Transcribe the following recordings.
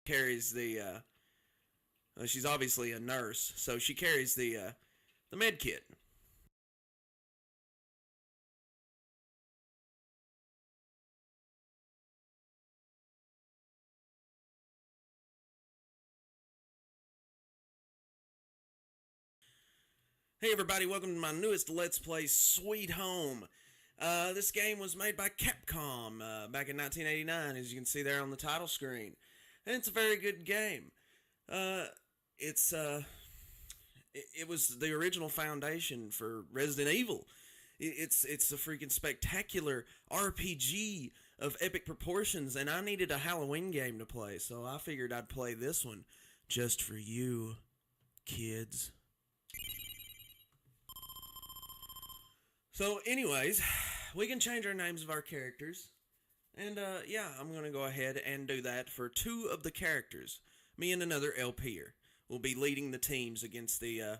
carries the she's obviously a nurse, so she carries the med kit. Hey everybody, welcome to my newest Let's Play, Sweet Home. This game was made by Capcom back in 1989, as you can see there on the title screen. And it's a very good game. It was the original foundation for Resident Evil. It's a freaking spectacular RPG of epic proportions, and I needed a Halloween game to play, so I figured I'd play this one just for you, kids. So anyways, we can change our names of our characters. And yeah, I'm going to go ahead and do that for two of the characters. Me and another LPer will be leading the teams against the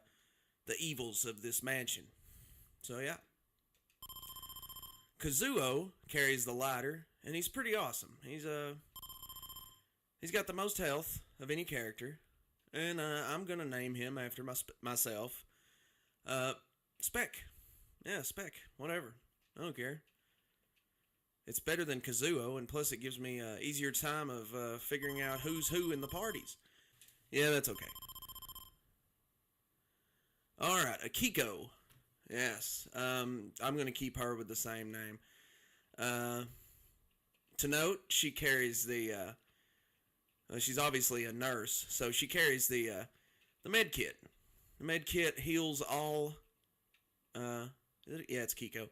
evils of this mansion. So yeah. Kazuo carries the lighter, and he's pretty awesome. He's got the most health of any character. And I'm going to name him after myself. Spec. Yeah, Spec. Whatever. I don't care. It's better than Kazuo, and plus it gives me an easier time of figuring out who's who in the parties. Yeah, that's okay. Alright, Akiko. Yes. I'm going to keep her with the same name. To note, she carries the... she's obviously a nurse, so she carries the med kit. The med kit heals all... yeah, it's Kiko.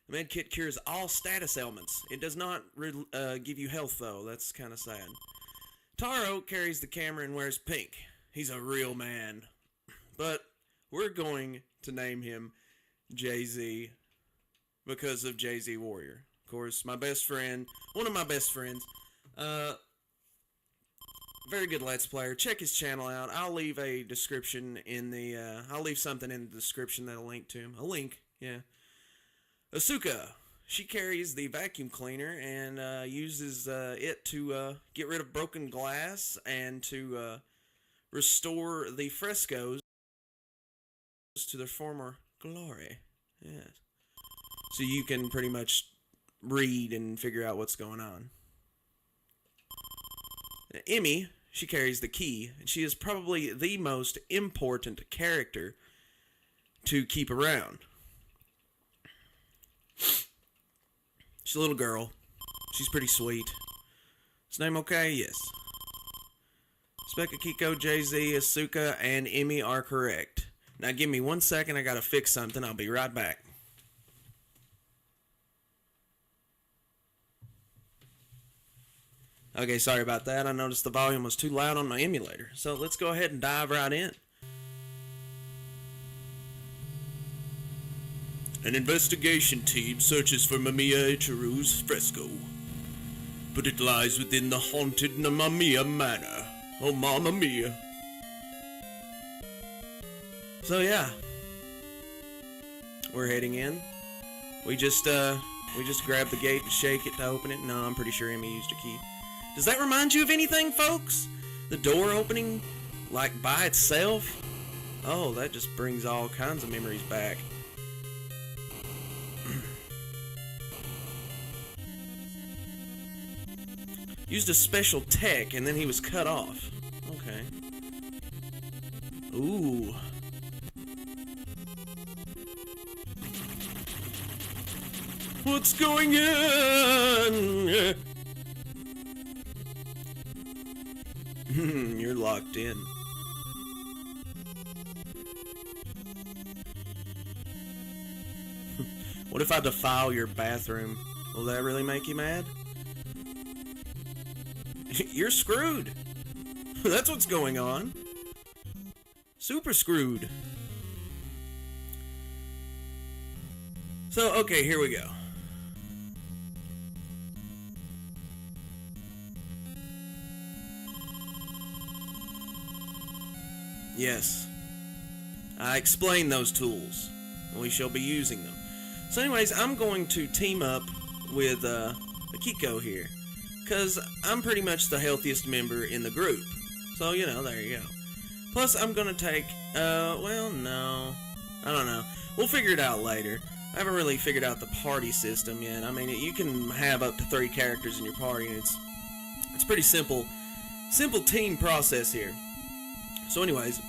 The med kit cures all status ailments. It does not give you health, though. That's kind of sad. Taro carries the camera and wears pink. He's a real man. But we're going to name him Jay-Z because of Jay-Z Warrior. Of course, my best friend, one of my best friends, very good Let's Player. Check his channel out. I'll leave a description in the, I'll leave something in the description that'll link to him. A link, yeah. Asuka, she carries the vacuum cleaner and uses it to get rid of broken glass and to restore the frescoes to their former glory. Yes. So you can pretty much read and figure out what's going on. Emmy, she carries the key, and she is probably the most important character to keep around. She's a little girl. She's pretty sweet. Is name okay? Yes. Spec, Akiko, Jay-Z, Asuka, and Emmy are correct. Now give me 1 second, I gotta fix something. I'll be right back. Okay, sorry about that. I noticed the volume was too loud on my emulator. So let's go ahead and dive right in. An investigation team searches for Mamiya Ichiru's fresco, but it lies within the haunted Mamiya Manor. Oh, Mamma Mia. So yeah, we're heading in. We just grabbed the gate and shake it to open it. No, I'm pretty sure Emmy used a key. Does that remind you of anything, folks? The door opening, like, by itself? Oh, that just brings all kinds of memories back. Used a special tech, and then he was cut off. Okay. Ooh. What's going on? You're locked in. What if I defile your bathroom? Will that really make you mad? You're screwed. That's what's going on. Super screwed. So, okay, here we go. Yes. I explained those tools. We shall be using them. So anyways, I'm going to team up with Akiko here. because I'm pretty much the healthiest member in the group. So, you know, there you go. Plus, I'm gonna take, well, no. I don't know. We'll figure it out later. I haven't really figured out the party system yet. I mean, you can have up to 3 characters in your party, and it's pretty simple team process here. So anyways,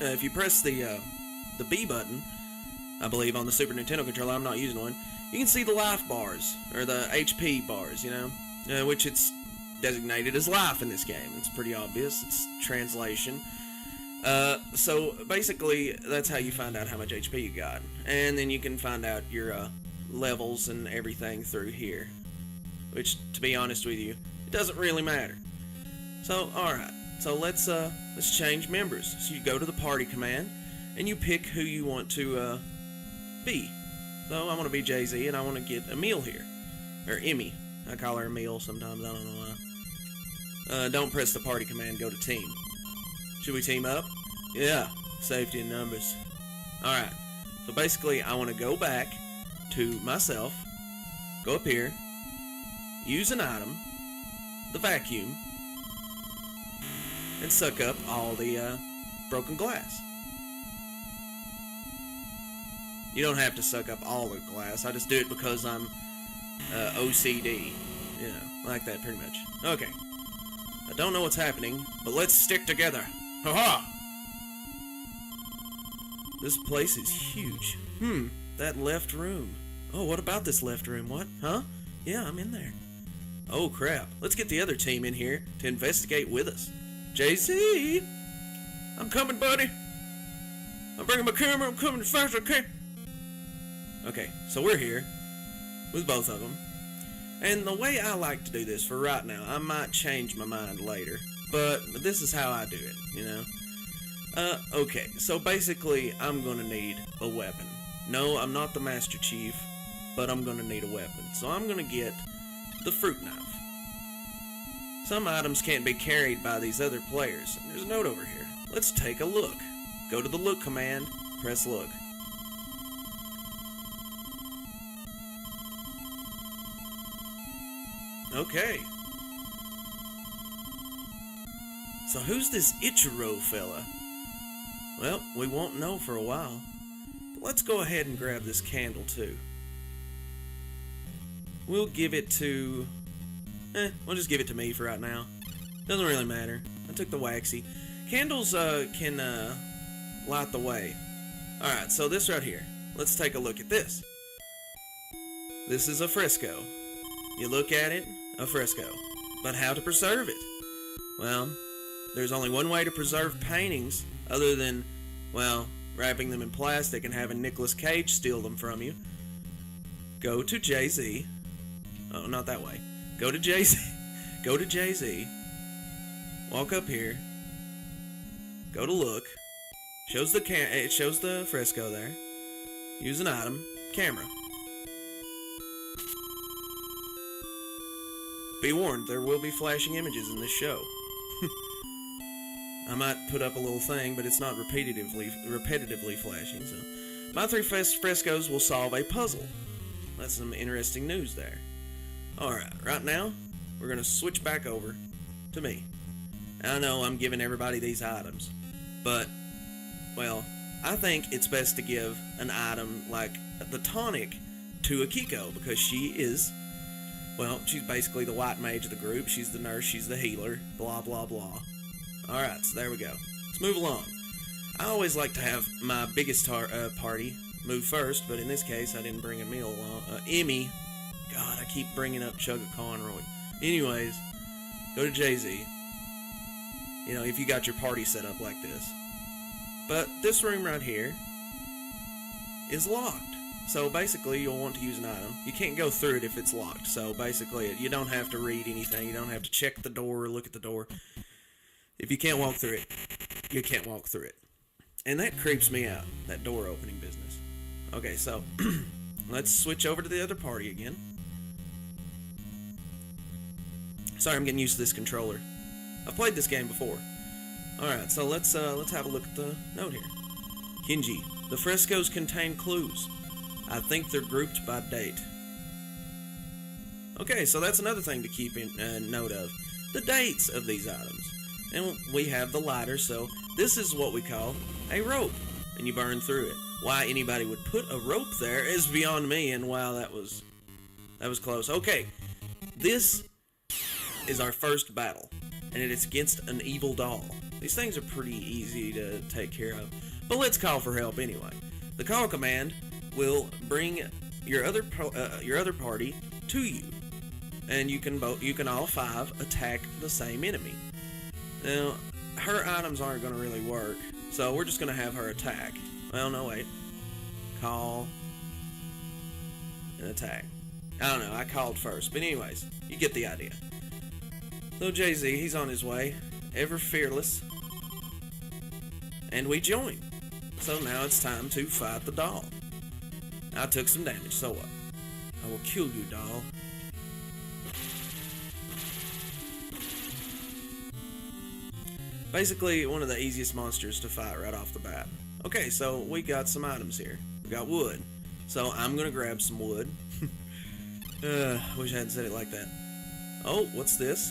if you press the B button, I believe on the Super Nintendo controller, I'm not using one, you can see the life bars, or the HP bars, you know, which it's designated as life in this game. It's pretty obvious. It's translation. So basically, that's how you find out how much HP you got. And then you can find out your levels and everything through here. Which, to be honest with you, it doesn't really matter. So, alright. So let's change members. So you go to the party command, and you pick who you want to be. So I want to be Jay-Z, and I want to get Emil here. Or Emmy. I call her Emil sometimes, I don't know why. Don't press the party command, go to team. Should we team up? Yeah, safety in numbers. Alright, so basically I want to go back to myself, go up here, use an item, the vacuum, and suck up all the broken glass. You don't have to suck up all the glass, I just do it because I'm OCD, you know, like that pretty much. Okay, I don't know what's happening, but let's stick together. Haha! This place is huge. That left room. Oh, what about this left room? What? Huh? Yeah, I'm in there. Oh, crap. Let's get the other team in here to investigate with us. JC! I'm coming, buddy! I'm bringing my camera. I'm coming as fast as I can. Okay, so we're here with both of them. And the way I like to do this for right now, I might change my mind later. But this is how I do it, you know? Okay, so basically, I'm gonna need a weapon. No, I'm not the Master Chief, but I'm gonna need a weapon. So I'm gonna get the fruit knife. Some items can't be carried by these other players. There's a note over here. Let's take a look. Go to the look command, press look. Okay. So who's this Ichiro fella? Well, we won't know for a while. But let's go ahead and grab this candle too. We'll give it to... we'll just give it to me for right now. Doesn't really matter. I took the waxy. Candles can light the way. Alright, so this right here. Let's take a look at this. This is a fresco. You look at it, a fresco. But how to preserve it? Well, there's only one way to preserve paintings other than, well, wrapping them in plastic and having Nicolas Cage steal them from you. Go to Jay-Z. Oh, not that way. Go to Jay-Z. Go to Jay-Z. Walk up here. Go to look. It shows the fresco there. Use an item. Camera. Be warned, there will be flashing images in this show. I might put up a little thing, but it's not repetitively flashing, so... My 3 frescoes will solve a puzzle. That's some interesting news there. Alright, right now, we're gonna switch back over to me. I know I'm giving everybody these items, but, well, I think it's best to give an item like the tonic to Akiko, because she is, well, she's basically the white mage of the group. She's the nurse, she's the healer, blah, blah, blah. Alright, so there we go. Let's move along. I always like to have my biggest party move first, but in this case, I didn't bring Emil along. Emmy. God, I keep bringing up Chugga Conroy. Anyways, go to Jay-Z. You know, if you got your party set up like this. But this room right here is locked. So basically, you'll want to use an item. You can't go through it if it's locked. So basically, you don't have to read anything. You don't have to check the door or look at the door. If you can't walk through it, you can't walk through it. And that creeps me out, that door opening business. Okay, so let's switch over to the other party again. Sorry, I'm getting used to this controller. I've played this game before. Alright, so let's have a look at the note here. Kinji, the frescoes contain clues. I think they're grouped by date. Okay, so that's another thing to keep in note of. The dates of these items. And we have the lighter, so this is what we call a rope. And you burn through it. Why anybody would put a rope there is beyond me, and wow, that was close. Okay, this is our first battle, and it's against an evil doll. These things are pretty easy to take care of, but let's call for help anyway. The call command will bring your other party to you, and you can all 5 attack the same enemy. Now, her items aren't going to really work, so we're just going to have her attack. Well, no, wait. Call and attack. I don't know, I called first, but anyways, you get the idea. So Jay-Z, he's on his way, ever fearless, and we join. So now it's time to fight the doll. I took some damage, so what? I will kill you, doll. Basically, one of the easiest monsters to fight right off the bat. Okay, so we got some items here. We got wood. So I'm gonna grab some wood. Wish I hadn't said it like that. Oh, what's this?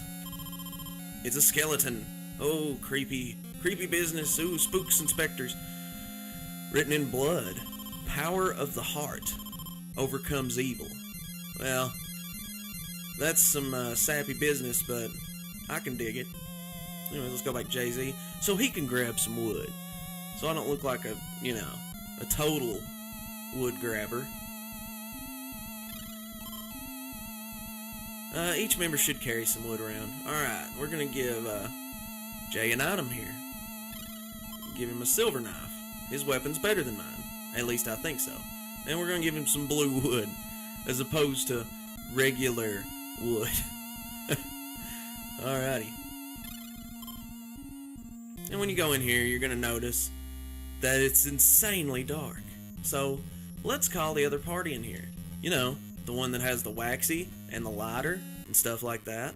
It's a skeleton. Oh, creepy. Creepy business. Ooh, spooks and specters. Written in blood. Power of the heart overcomes evil. Well, that's some sappy business, but I can dig it. Anyway, let's go back to Jay-Z. So he can grab some wood. So I don't look like a total wood grabber. Each member should carry some wood around. Alright, we're gonna give Jay an item here. Give him a silver knife. His weapon's better than mine. At least I think so. And we're gonna give him some blue wood, as opposed to regular wood. Alrighty. And when you go in here, you're gonna notice that it's insanely dark. So, let's call the other party in here. You know, the one that has the waxy and the lighter and stuff like that.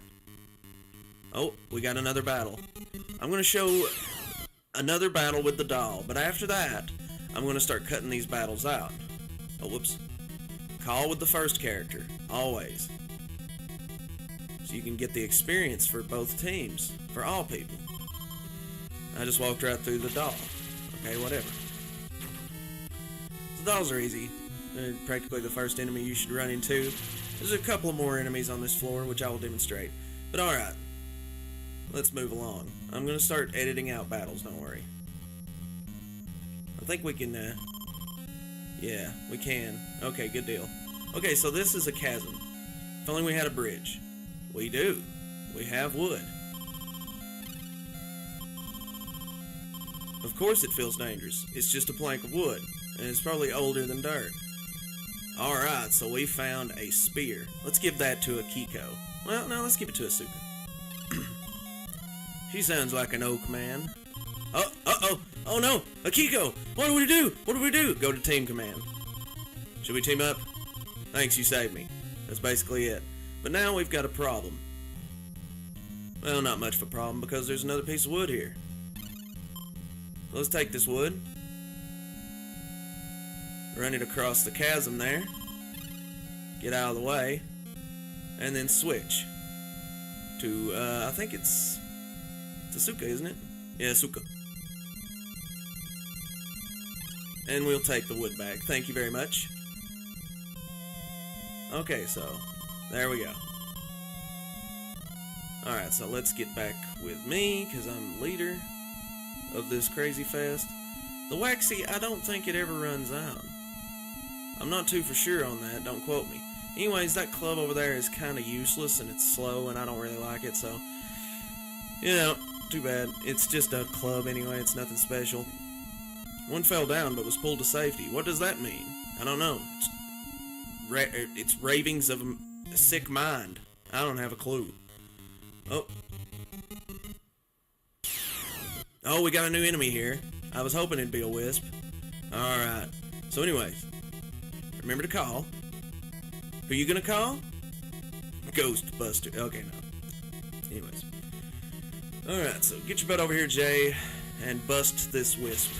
Oh, we got another battle. I'm gonna show another battle with the doll, but after that, I'm gonna start cutting these battles out. Oh, whoops. Call with the first character, always. So you can get the experience for both teams, for all people. I just walked right through the doll. Okay, whatever. The dolls are easy. They're practically the first enemy you should run into. There's a couple more enemies on this floor, which I will demonstrate. But alright, let's move along. I'm going to start editing out battles, don't worry. I think we can, yeah, we can. Okay, good deal. Okay, so this is a chasm. If only we had a bridge. We do. We have wood. Of course it feels dangerous. It's just a plank of wood, and it's probably older than dirt. Alright, so we found a spear. Let's give that to Akiko. Well, no, let's give it to Asuka. She sounds like an oak man. Oh no! Akiko! What do we do? What do we do? Go to team command. Should we team up? Thanks, you saved me. That's basically it. But now we've got a problem. Well, not much of a problem, because there's another piece of wood here. Let's take this wood, run it across the chasm there, get out of the way, and then switch to, I think it's Asuka, isn't it? Yeah, Asuka. And we'll take the wood back. Thank you very much. Okay, so, there we go. Alright, so let's get back with me, because I'm the leader of this crazy fest. The waxy, I don't think it ever runs out. I'm not too for sure on that, don't quote me. Anyways, that club over there is kind of useless and it's slow and I don't really like it, so, you know, too bad. It's just a club anyway, it's nothing special. One fell down but was pulled to safety. What does that mean? I don't know. It's ravings of a sick mind. I don't have a clue. Oh, we got a new enemy here. I was hoping it'd be a wisp. Alright. So anyways, remember to call. Who you gonna call? Ghostbuster. Okay, no. Anyways. Alright, so get your butt over here, Jay, and bust this wisp.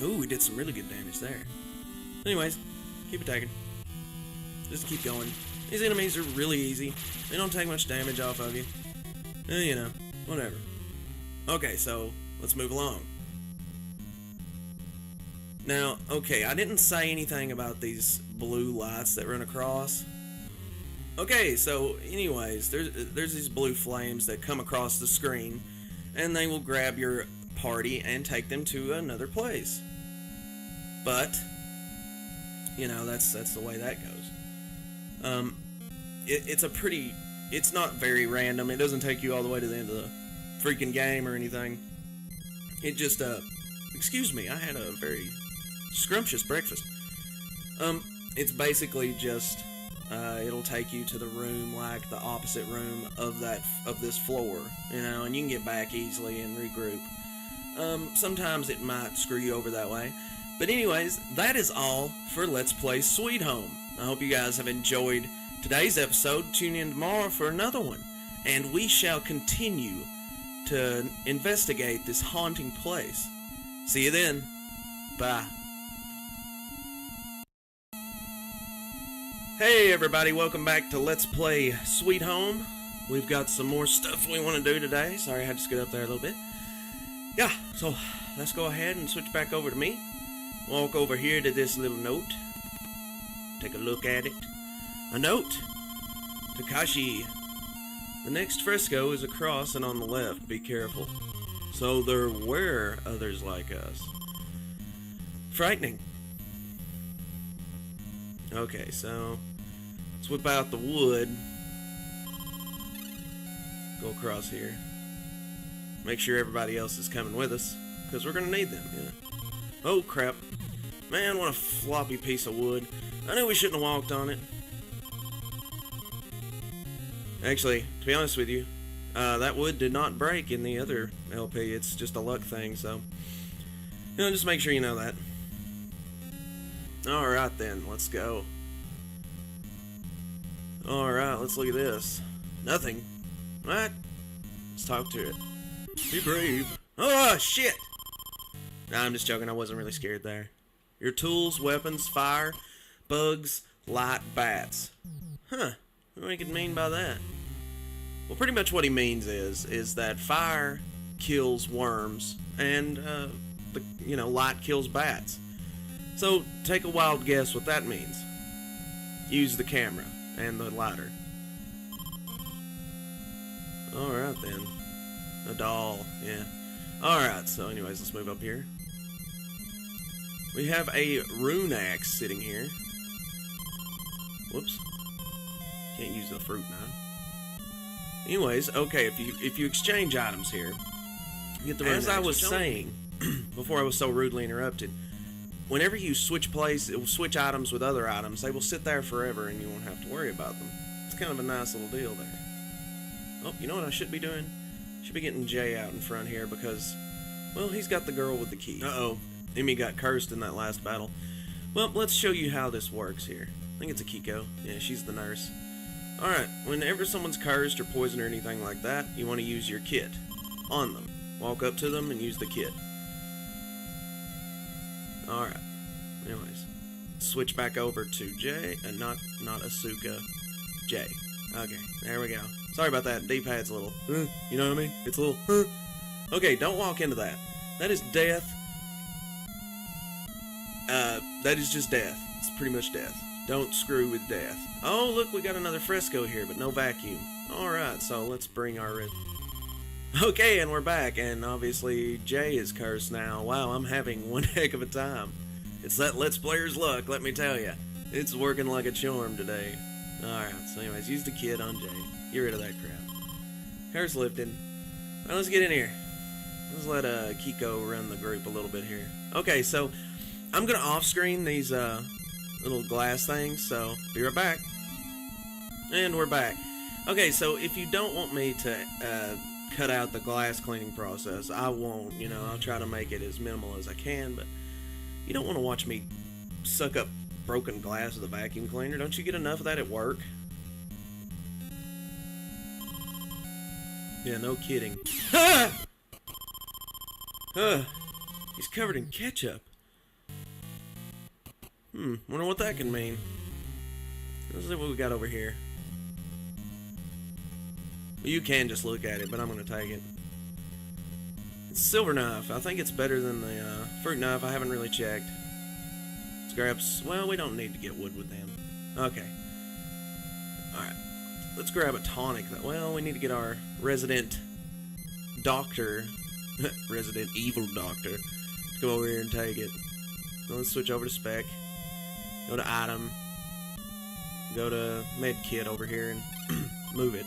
Ooh, we did some really good damage there. Anyways, keep attacking. Just keep going. These enemies are really easy. They don't take much damage off of you. You know, whatever. Okay, so let's move along. Now, okay, I didn't say anything about these blue lights that run across. Okay, so anyways, there's these blue flames that come across the screen, and they will grab your party and take them to another place. But, you know, that's the way that goes. It's not very random. It doesn't take you all the way to the end of the freaking game or anything. It just, excuse me, I had a very scrumptious breakfast. It's basically just, it'll take you to the room, like the opposite room of this floor, you know, and you can get back easily and regroup. Sometimes it might screw you over that way. But anyways, that is all for Let's Play Sweet Home. I hope you guys have enjoyed today's episode. Tune in tomorrow for another one, and we shall continue to investigate this haunting place. See you then. Bye. Hey everybody, welcome back to Let's Play Sweet Home. We've got some more stuff we want to do today. Sorry I had to scoot up there a little bit. Yeah, so let's go ahead and switch back over to me. Walk over here to this little note. Take a look at it. A note. Takashi. The next fresco is across and on the left. Be careful. So there were others like us. Frightening. Okay, so let's whip out the wood. Go across here. Make sure everybody else is coming with us, because we're going to need them, yeah. Oh, crap. Man, what a floppy piece of wood. I knew we shouldn't have walked on it. Actually, to be honest with you, that wood did not break in the other LP. It's just a luck thing, so, you know, just make sure you know that. Alright then, let's go. Alright, let's look at this. Nothing. What? Let's talk to it. Be brave. Oh, shit! Nah, I'm just joking. I wasn't really scared there. Your tools, weapons, fire, bugs, light, bats. Huh. What do you mean by that? Well, pretty much what he means is that fire kills worms and, light kills bats. So, take a wild guess what that means. Use the camera and the lighter. Alright then. A doll, yeah. Alright, so anyways, let's move up here. We have a rune axe sitting here. Whoops. Can't use the fruit now. Anyways, okay, if you exchange items here, you get the rune axe. As I was saying, before I was so rudely interrupted, whenever you switch items with other items, they will sit there forever and you won't have to worry about them. It's kind of a nice little deal there. Oh, you know what I should be doing? Should be getting Jay out in front here because, well, he's got the girl with the key. Uh-oh. Emmy got cursed in that last battle. Well, let's show you how this works here. I think it's a Kiko. Yeah, she's the nurse. Alright, whenever someone's cursed or poisoned or anything like that, you want to use your kit on them. Walk up to them and use the kit. Alright. Anyways. Switch back over to Jay, and not Asuka. Jay. Okay, there we go. Sorry about that. D-pad's a little, you know what I mean? It's a little, Okay, don't walk into that. That is death. That is just death. It's pretty much death. Don't screw with death. Oh, look, we got another fresco here, but no vacuum. Alright, so let's bring our... Okay, and we're back, and obviously Jay is cursed now. Wow, I'm having one heck of a time. It's that Let's Player's luck, let me tell you. It's working like a charm today. Alright, so anyways, use the kit on Jay. Get rid of that crap. Curse lifted. Now let's get in here. Let's let Kiko run the group a little bit here. Okay, so I'm gonna off-screen these little glass things, so be right back. And we're back. Okay, so if you don't want me to cut out the glass cleaning process, I won't. You know, I'll try to make it as minimal as I can, but you don't want to watch me suck up broken glass with a vacuum cleaner. Don't you get enough of that at work? Yeah, no kidding. He's covered in ketchup. Wonder what that can mean. Let's see what we got over here. You can just look at it, but I'm going to take it. It's silver knife. I think it's better than the fruit knife. I haven't really checked. Scraps. Well, we don't need to get wood with them. Okay. Alright. Let's grab a tonic. Well, we need to get our resident doctor, resident evil doctor, to come over here and take it. So let's switch over to spec. Go to item. Go to med kit over here and move it.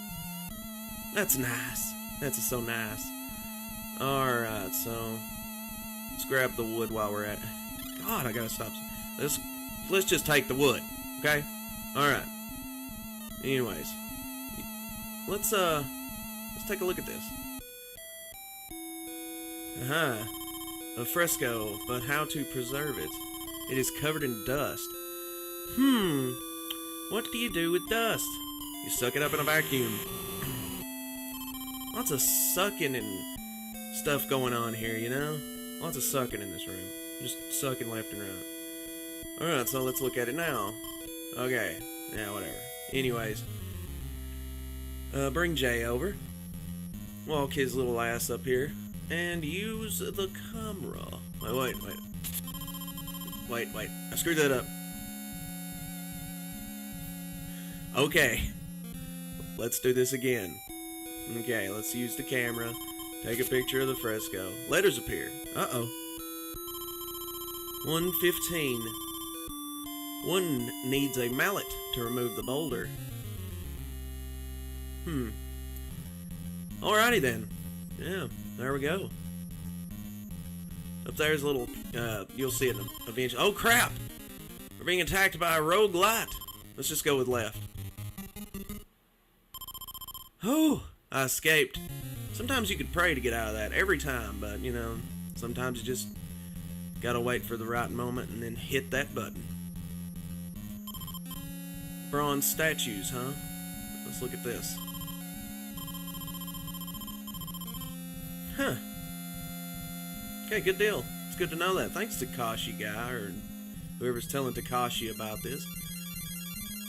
That's nice. That's so nice. Alright, so let's grab the wood while we're at it. God, I gotta stop. Let's just take the wood, okay? Alright. Anyways. Let's take a look at this. Aha. A fresco, but how to preserve it. It is covered in dust. What do you do with dust? You suck it up in a vacuum. Lots of sucking and stuff going on here, you know? Lots of sucking in this room. Just sucking left and right. Alright, so let's look at it now. Okay. Yeah, whatever. Anyways. Bring Jay over. Walk his little ass up here. And use the camera. Wait. I screwed that up. Okay. Let's do this again. Okay, let's use the camera. Take a picture of the fresco. Letters appear. Uh-oh. 115. One needs a mallet to remove the boulder. Alrighty then. Yeah, there we go. Up there's a little, you'll see it eventually. Oh crap! We're being attacked by a rogue light. Let's just go with left. Oh, I escaped. Sometimes you could pray to get out of that. Every time, but, you know, sometimes you just gotta wait for the right moment and then hit that button. Bronze statues, huh? Let's look at this. Huh. Okay, good deal. It's good to know that. Thanks, Takashi guy, or whoever's telling Takashi about this.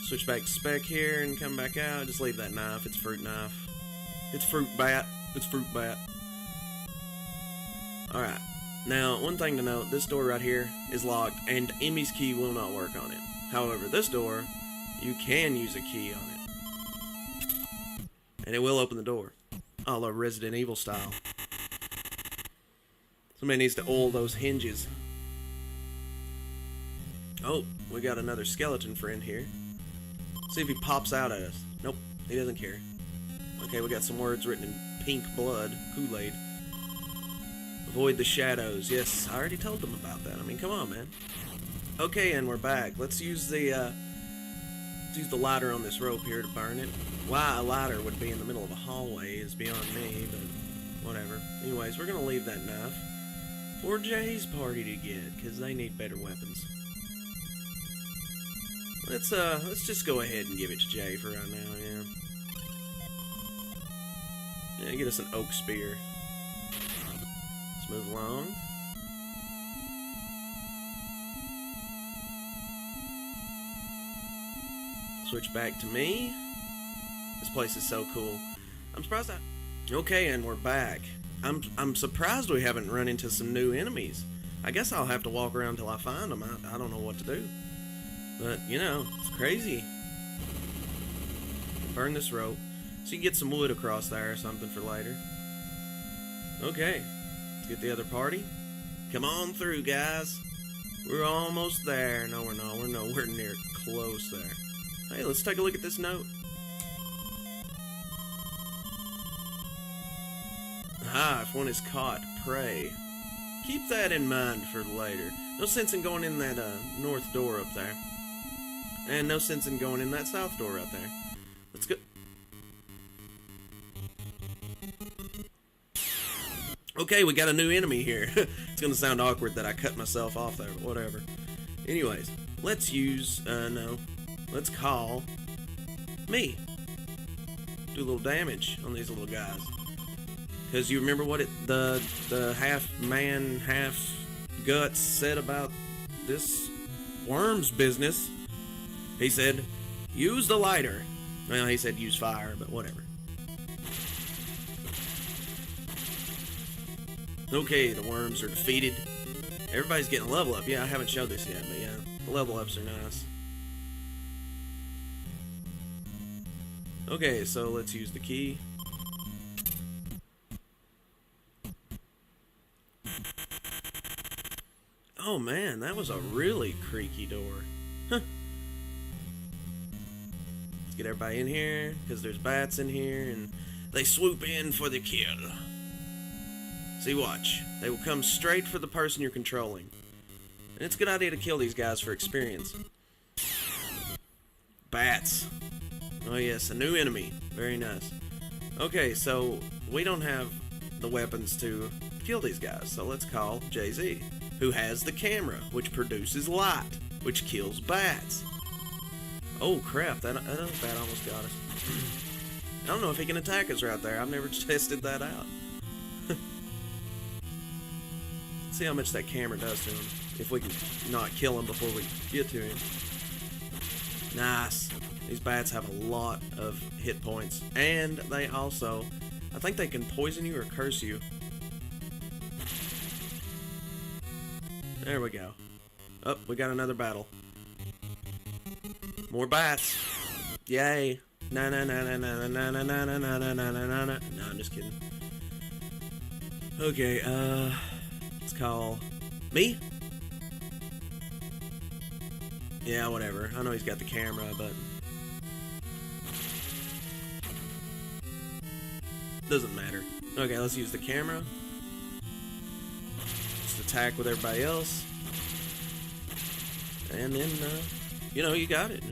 Switch back to spec here and come back out. Just leave that knife. It's fruit knife. It's fruit bat. It's fruit bat. Alright. Now, one thing to note, this door right here is locked, and Emmy's key will not work on it. However, this door, you can use a key on it. And it will open the door. A la Resident Evil style. Somebody needs to oil those hinges. Oh, we got another skeleton friend here. See if he pops out at us. Nope, he doesn't care. Okay, we got some words written in pink blood. Kool-Aid. Avoid the shadows. Yes, I already told them about that. I mean, come on, man. Okay, and we're back. Let's use the lighter on this rope here to burn it. Why a lighter would be in the middle of a hallway is beyond me, but whatever. Anyways, we're gonna leave that knife for Jay's party to get, because they need better weapons. Let's just go ahead and give it to Jay for right now, yeah. Yeah, get us an oak spear. Let's move along. Switch back to me. This place is so cool. I'm surprised Okay, and we're back. I'm surprised we haven't run into some new enemies. I guess I'll have to walk around till I find them. I don't know what to do. But, you know, it's crazy. Burn this rope. So you can get some wood across there or something for later. Okay. Let's get the other party. Come on through, guys. We're almost there. No, we're not. We're nowhere near close there. Hey, let's take a look at this note. Ah, if one is caught, pray. Keep that in mind for later. No sense in going in that north door up there. And no sense in going in that south door right there. Let's go. Okay, we got a new enemy here. It's gonna sound awkward that I cut myself off there, but whatever. Anyways, let's use, let's call me. Do a little damage on these little guys. Because you remember what the half man, half guts said about this worm's business? He said, Use the lighter. Well, he said use fire, but whatever. Okay, the worms are defeated. Everybody's getting a level up. Yeah, I haven't showed this yet, but yeah, the level ups are nice. Okay, so let's use the key. Oh man, that was a really creaky door. Huh. Let's get everybody in here, because there's bats in here, and they swoop in for the kill. See, watch. They will come straight for the person you're controlling. And it's a good idea to kill these guys for experience. Bats. Oh yes, a new enemy. Very nice. Okay, so we don't have the weapons to kill these guys, so let's call Jay-Z, who has the camera, which produces light, which kills bats. Oh crap, that other bat almost got us. I don't know if he can attack us right there. I've never tested that out. Let's see how much that camera does to him, if we can not kill him before we get to him. Nice. These bats have a lot of hit points, and they also, I think they can poison you or curse you. There we go. Oh, we got another battle. More bats. Yay. Na na na na na na na na na na na na na na. No, I'm just kidding. Okay, let's call me. Yeah, whatever. I know he's got the camera, but doesn't matter. Okay, let's use the camera. Just attack with everybody else. And then, you know, you got it.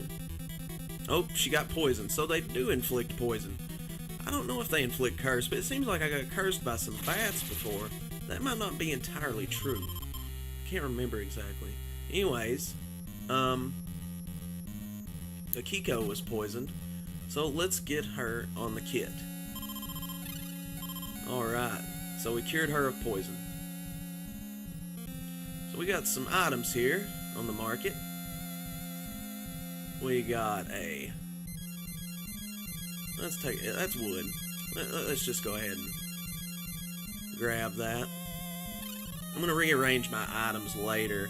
Oh, she got poisoned. So they do inflict poison. I don't know if they inflict curse, but it seems like I got cursed by some bats before. That might not be entirely true. Can't remember exactly. Anyways, Akiko was poisoned. So let's get her on the kit. Alright, so we cured her of poison. So we got some items here on the market. We got a... that's wood. Let's just go ahead and grab that. I'm going to rearrange my items later,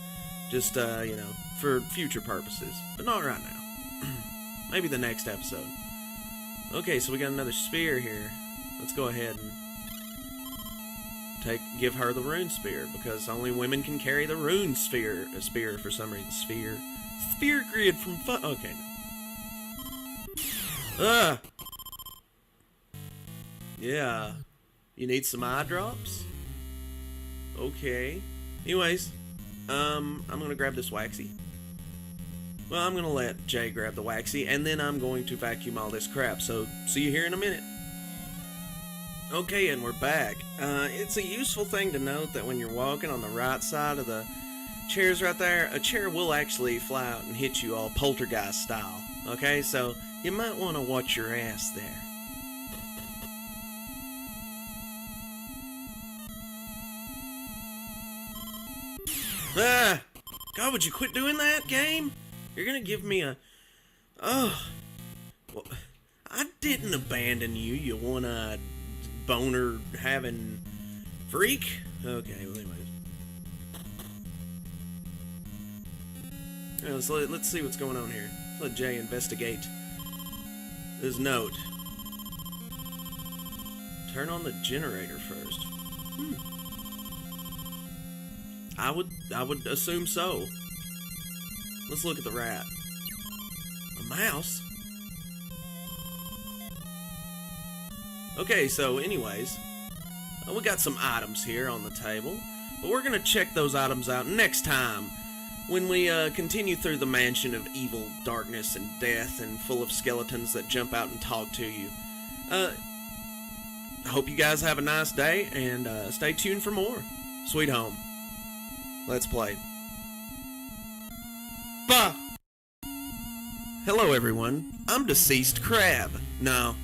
just, you know, for future purposes. But not right now. Maybe the next episode. Okay, so we got another spear here. Let's go ahead and give her the rune spear, because only women can carry the rune spear for some reason. Sphere grid from okay. Yeah. You need some eye drops? Okay. Anyways, I'm gonna grab this waxy. Well, I'm gonna let Jay grab the waxy, and then I'm going to vacuum all this crap, so see you here in a minute. Okay, and we're back. It's a useful thing to note that when you're walking on the right side of the chairs right there, a chair will actually fly out and hit you all poltergeist style. Okay, so you might want to watch your ass there. Ah! God, would you quit doing that, game? You're gonna give me a... Oh. Well, I didn't abandon you, you one-eyed boner-having freak. Okay, well, anyways. Right, let's see what's going on here. Let's let Jay investigate his note. Turn on the generator first. I would assume so. Let's look at the rat. A mouse? Okay, so anyways, we got some items here on the table, but we're gonna check those items out next time when we continue through the mansion of evil, darkness, and death, and full of skeletons that jump out and talk to you. I hope you guys have a nice day, and stay tuned for more. Sweet home. Let's play. Bah! Hello everyone, I'm Deceased Crab. No,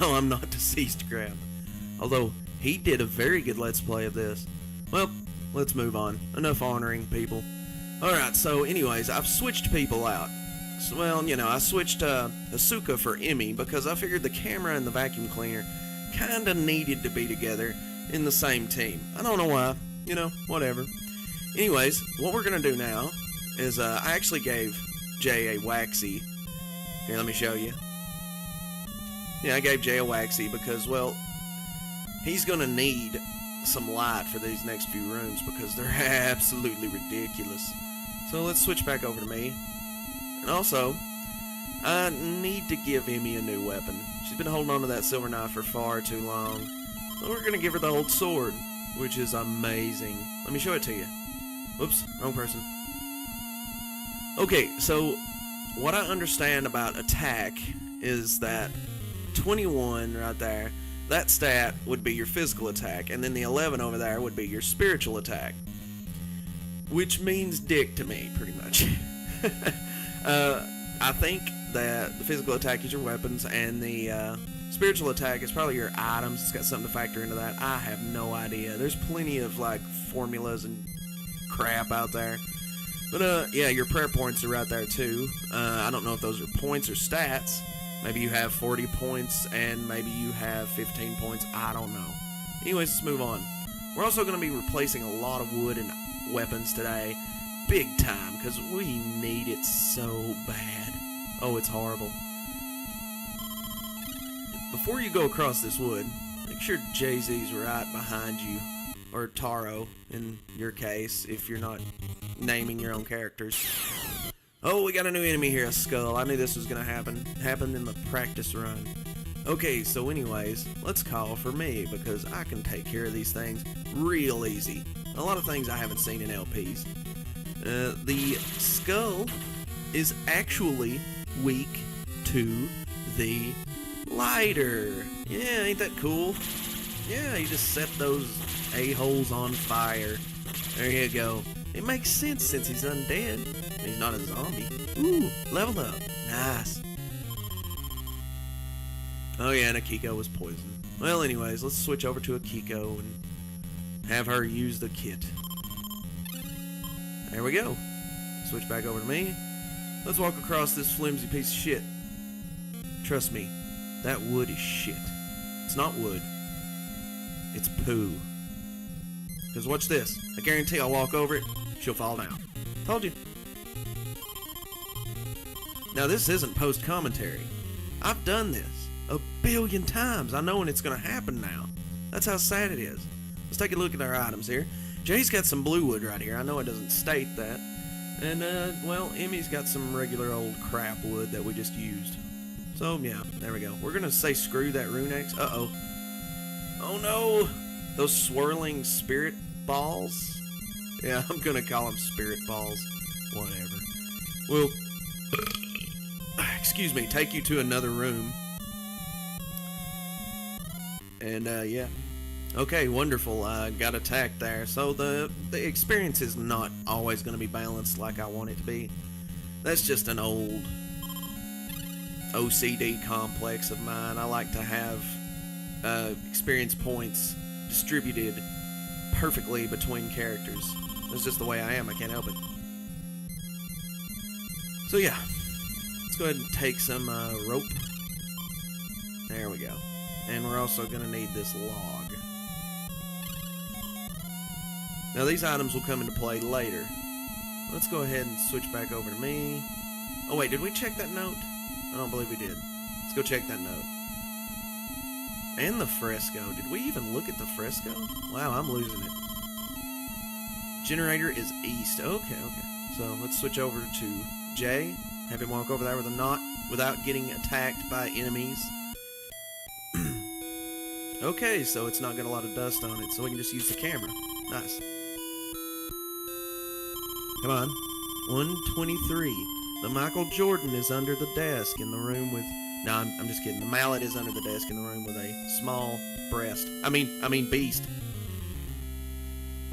I'm not Deceased Crab. Although, he did a very good Let's Play of this. Well, let's move on. Enough honoring people. Alright, so anyways, I've switched people out. well, you know, I switched Asuka for Emmy because I figured the camera and the vacuum cleaner kinda needed to be together in the same team. I don't know why, you know, whatever. Anyways, what we're gonna do now is I actually gave Jay a waxy. Here, let me show you. Yeah, I gave Jay a waxy because, well, he's gonna need some light for these next few rooms because they're absolutely ridiculous. So let's switch back over to me. And also, I need to give Emmy a new weapon. She's been holding on to that silver knife for far too long. So we're gonna give her the old sword, which is amazing. Let me show it to you. Whoops, wrong person. Okay, so what I understand about attack is that 21 right there, that stat would be your physical attack, and then the 11 over there would be your spiritual attack. Which means dick to me, pretty much. I think that the physical attack is your weapons, and the spiritual attack is probably your items. It's got something to factor into that. I have no idea. There's plenty of, like, formulas and crap out there. But, yeah, your prayer points are right there, too. I don't know if those are points or stats. Maybe you have 40 points, and maybe you have 15 points. I don't know. Anyways, let's move on. We're also going to be replacing a lot of wood and weapons today. Big time, because we need it so bad. Oh, it's horrible. Before you go across this wood, make sure Jay-Z's right behind you. Or Taro, in your case, if you're not naming your own characters. Oh, we got a new enemy here, a skull. I knew this was gonna happen. Happened in the practice run. Okay, so anyways, let's call for me, because I can take care of these things real easy. A lot of things I haven't seen in LPs. The skull is actually weak to the lighter. Yeah, ain't that cool? Yeah, you just set those a-holes on fire. There you go. It makes sense since he's undead. He's not a zombie. Ooh, leveled up. Nice. Oh yeah, and Akiko was poisoned. Well, anyways, let's switch over to Akiko and have her use the kit. There we go. Switch back over to me. Let's walk across this flimsy piece of shit. Trust me, that wood is shit. It's not wood. It's poo. Because watch this. I guarantee I'll walk over it, she'll fall down. Told you. Now this isn't post-commentary. I've done this a billion times. I know when it's going to happen now. That's how sad it is. Let's take a look at our items here. Jay's got some blue wood right here. I know it doesn't state that. And, well, Emmy's got some regular old crap wood that we just used. So, yeah, there we go. We're going to say screw that rune X. Uh-oh. Oh, no. Those swirling spirit balls? Yeah, I'm going to call them spirit balls. Whatever. We'll, excuse me, take you to another room. And, yeah. Okay, wonderful. I got attacked there. So the experience is not always going to be balanced like I want it to be. That's just an old OCD complex of mine. I like to have experience points distributed perfectly between characters. That's just the way I am. I can't help it. So yeah, let's go ahead and take some rope. There we go. And we're also going to need this log. Now these items will come into play later. Let's go ahead and switch back over to me. Oh wait, did we check that note? I don't believe we did. Let's go check that note. And the fresco. Did we even look at the fresco? Wow, I'm losing it. Generator is east. Okay. So let's switch over to Jay. Have him walk over there with a knot without getting attacked by enemies. Okay, so it's not got a lot of dust on it, so we can just use the camera. Nice. Come on. 123. The Michael Jordan is under the desk in the room with... No, I'm just kidding. The mallet is under the desk in the room with a small breast. I mean beast.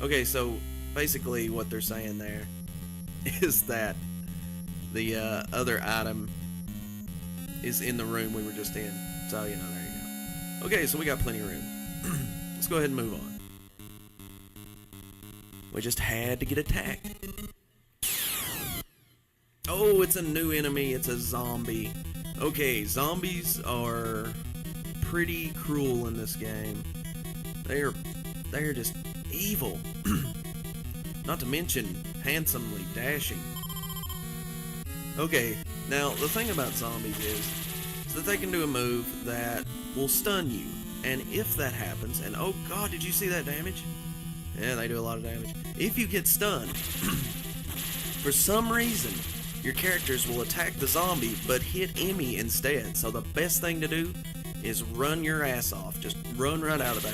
Okay, so basically what they're saying there is that the other item is in the room we were just in. So, you know, there you go. Okay, so we got plenty of room. Let's go ahead and move on. We just had to get attacked. Oh, it's a new enemy. It's a zombie. Okay, zombies are pretty cruel in this game. They're just evil. Not to mention handsomely dashing. Okay, now the thing about zombies is that they can do a move that will stun you. And if that happens, and oh god, did you see that damage? Yeah, they do a lot of damage. If you get stunned, for some reason, your characters will attack the zombie, but hit Emmy instead. So the best thing to do is run your ass off. Just run right out of there.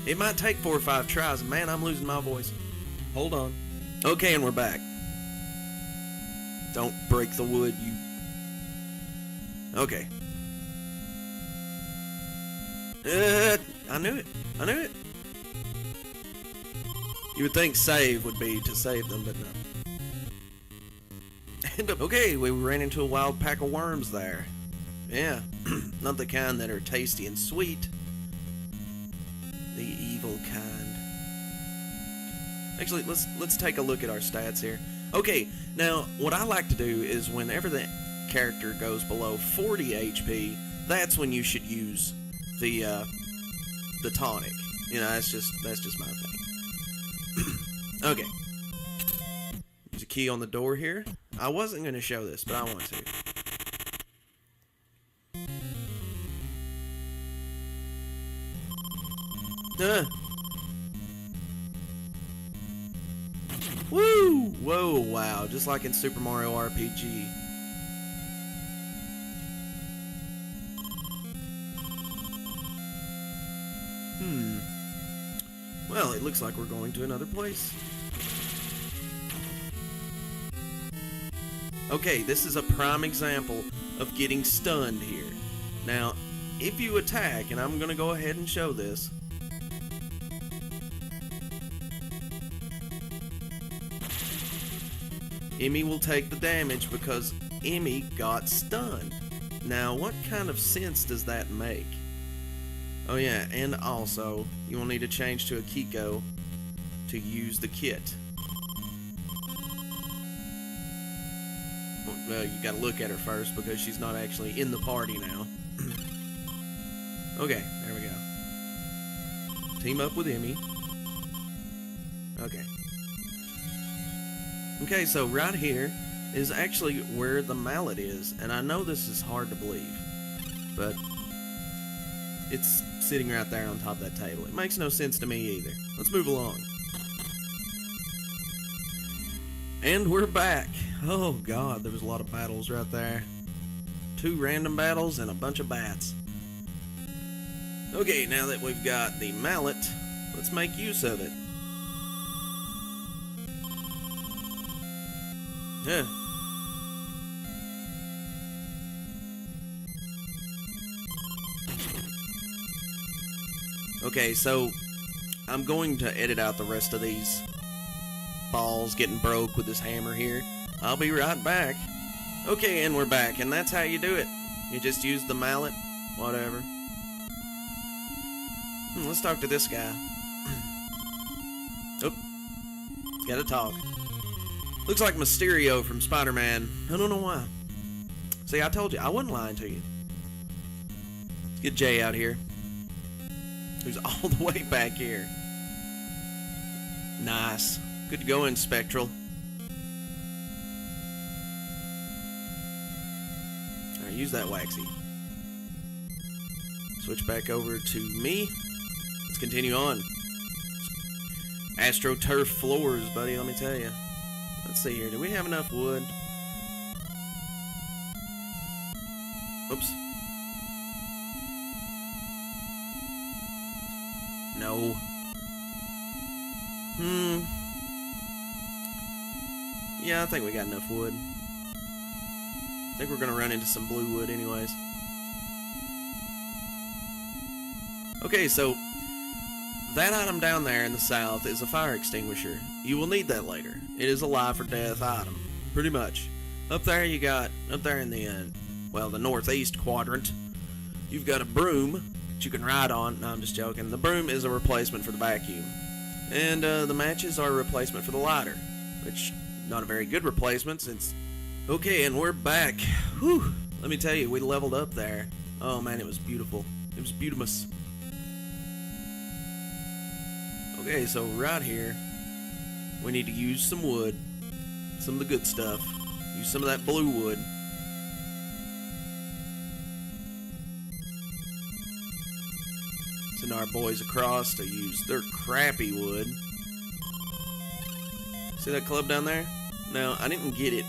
It might take 4 or 5 tries. Man, I'm losing my voice. Hold on. Okay, and we're back. Don't break the wood, you... Okay. I knew it. I knew it. You would think save would be to save them, but no. And, okay, we ran into a wild pack of worms there. Yeah, not the kind that are tasty and sweet. The evil kind. Actually, let's take a look at our stats here. Okay, now what I like to do is whenever the character goes below 40 HP, that's when you should use the tonic. You know, that's just my thing. Okay. There's a key on the door here. I wasn't going to show this, but I want to. Woo! Whoa, wow. Just like in Super Mario RPG. Well, it looks like we're going to another place. Okay, this is a prime example of getting stunned here. Now, if you attack, and I'm going to go ahead and show this. Emmy will take the damage because Emmy got stunned. Now, what kind of sense does that make? Oh yeah, and also, you will need to change to a Kiko to use the kit. Well, you gotta look at her first because she's not actually in the party now. Okay, there we go. Team up with Emmy. Okay. Okay, so right here is actually where the mallet is, and I know this is hard to believe, but it's sitting right there on top of that table. It makes no sense to me either. Let's move along. And we're back. Oh god, there was a lot of battles right there. 2 random battles and a bunch of bats. Okay, now that we've got the mallet, let's make use of it. Yeah. Okay, so I'm going to edit out the rest of these balls getting broke with this hammer here. I'll be right back. Okay, and we're back, and that's how you do it. You just use the mallet, whatever. Let's talk to this guy. Oh, gotta talk. Looks like Mysterio from Spider-Man. I don't know why. See, I told you, I wasn't lying to you. Let's get Jay out here. Who's all the way back here. Nice. Good going, Spectral. Alright, use that waxy. Switch back over to me. Let's continue on. AstroTurf floors, buddy, let me tell you. Let's see here. Do we have enough wood? Oops. No. Yeah, I think we got enough wood. I think we're gonna run into some blue wood anyways. Okay, so that item down there in the south is a fire extinguisher. You will need that later. It is a life or death item, pretty much. Up there you got, up there in the, well, the northeast quadrant, you've got a broom that you can ride on. No, I'm just joking. The broom is a replacement for the vacuum. And the matches are a replacement for the lighter, which not a very good replacement since Okay, and we're back. Whew. Let me tell you, we leveled up there. Oh man, it was beautiful. It was beautimous. Okay, so right here, we need to use some wood. Some of the good stuff. Use some of that blue wood. Send our boys across to use their crappy wood. See that club down there? Now, I didn't get it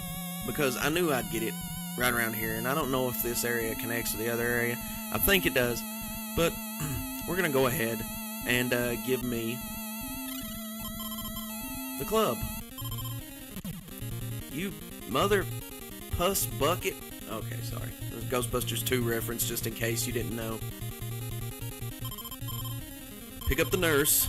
because I knew I'd get it right around here, and I don't know if this area connects to the other area. I think it does, but we're gonna go ahead and give me the club. You mother puss bucket. Okay, sorry. Ghostbusters 2 reference, just in case you didn't know. Pick up the nurse.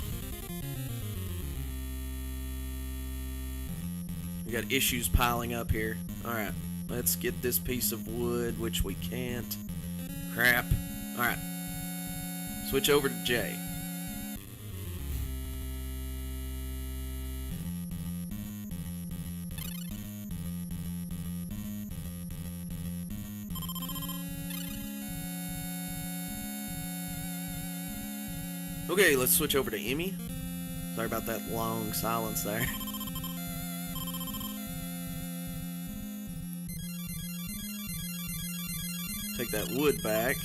We got issues piling up here. Alright, let's get this piece of wood, which we can't. Crap. Alright. Switch over to Jay. Okay, let's switch over to Emmy. Sorry about that long silence there. Take that wood back.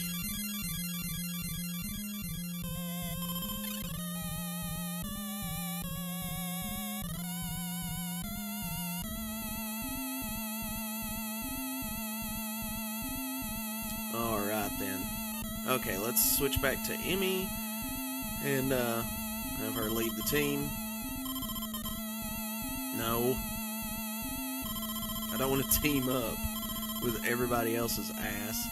Alright then. Okay, let's switch back to Emmy and have her lead the team. No. I don't want to team up with everybody else's ass.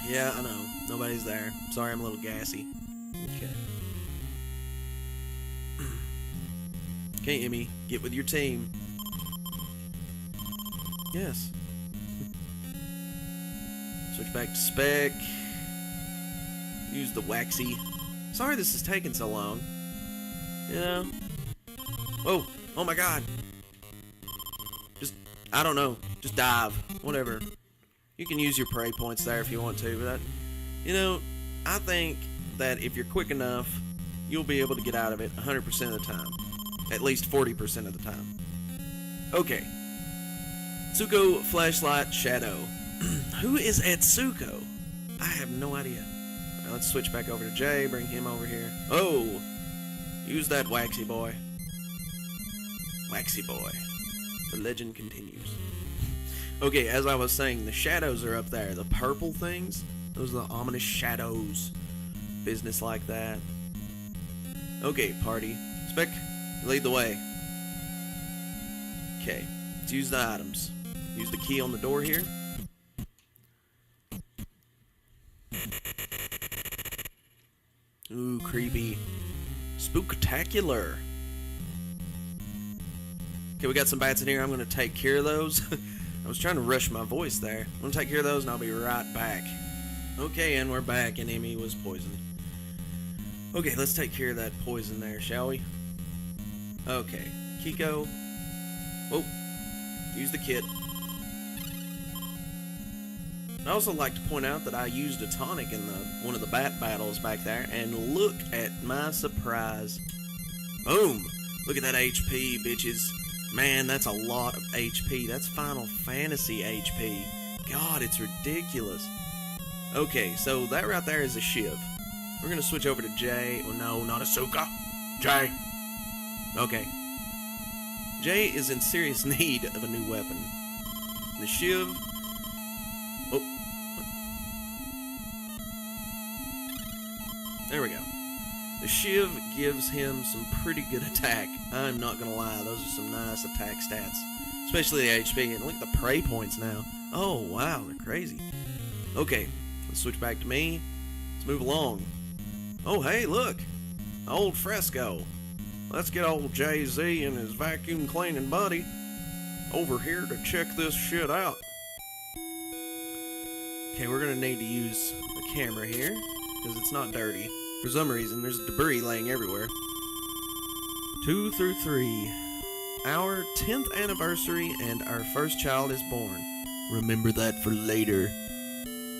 Yeah, I know. Nobody's there. Sorry, I'm a little gassy. Okay. Okay, Emmy, get with your team. Yes. Switch back to Spec. Use the waxy. Sorry this is taking so long. You know? Whoa. Oh my god. Just, I don't know. Just dive. Whatever. You can use your prey points there if you want to, but that, you know, I think that if you're quick enough, you'll be able to get out of it 100% of the time. At least 40% of the time. Okay. Tsuko, Flashlight, Shadow. Who is Etsuko? I have no idea. Now let's switch back over to Jay, bring him over here. Oh! Use that waxy boy. Waxy boy. The legend continues. Okay, as I was saying, the shadows are up there. The purple things, those are the ominous shadows. Business like that. Okay, party. Spec, lead the way. Okay, let's use the items. Use the key on the door here. Ooh, creepy. Spooktacular. Okay, we got some bats in here. I'm going to take care of those. I was trying to rush my voice there. I'm going to take care of those and I'll be right back. Okay, and we're back and Emmy was poisoned. Okay, let's take care of that poison there, shall we? Okay, Kiko. Oh, use the kit. I also like to point out that I used a tonic in one of the bat battles back there, and look at my surprise. Boom! Look at that HP, bitches. Man, that's a lot of HP. That's Final Fantasy HP. God, it's ridiculous. Okay, so that right there is a shiv. We're gonna switch over to Jay. Oh no, not Asuka. Jay. Okay. Jay is in serious need of a new weapon. The shiv. Oh. There we go. The shiv gives him some pretty good attack. I'm not gonna lie, those are some nice attack stats. Especially the HP. And look at the prey points now. Oh wow, they're crazy. Okay, let's switch back to me. Let's move along. Oh hey, look! Old Fresco. Let's get old Jay-Z and his vacuum cleaning buddy over here to check this shit out. Okay, we're gonna need to use the camera here, because it's not dirty. For some reason, there's debris laying everywhere. 2 through 3. our 10th anniversary and our first child is born. Remember that for later,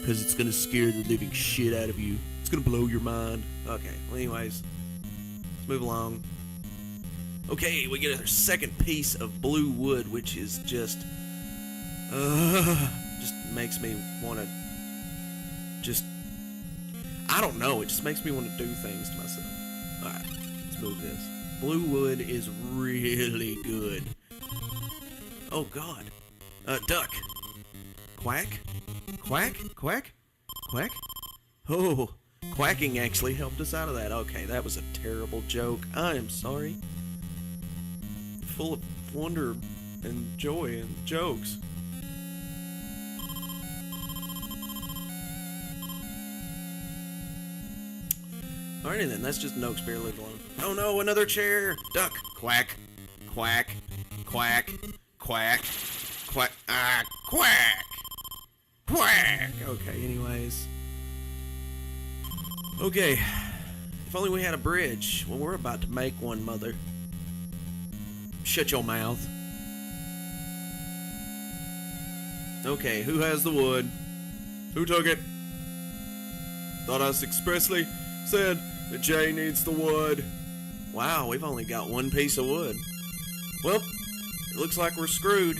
because it's going to scare the living shit out of you. It's going to blow your mind. Okay, well anyways, let's move along. Okay, we get our second piece of blue wood, which is just makes me want to I don't know, it just makes me want to do things to myself. Alright, let's move this. Blue wood is really good. Oh god. Duck. Quack? Quack? Quack? Quack? Oh, quacking actually helped us out of that. Okay, that was a terrible joke. I am sorry. Full of wonder and joy and jokes. Alrighty then, that's just Noak's beer, leave alone. Oh no, another chair! Duck! Quack! Quack! Quack! Quack! Quack! Quack! Quack! Okay, anyways. Okay. If only we had a bridge. Well, we're about to make one, mother. Shut your mouth. Okay, who has the wood? Who took it? Thought I expressly said that Jay needs the wood. Wow, we've only got one piece of wood. Well, it looks like we're screwed.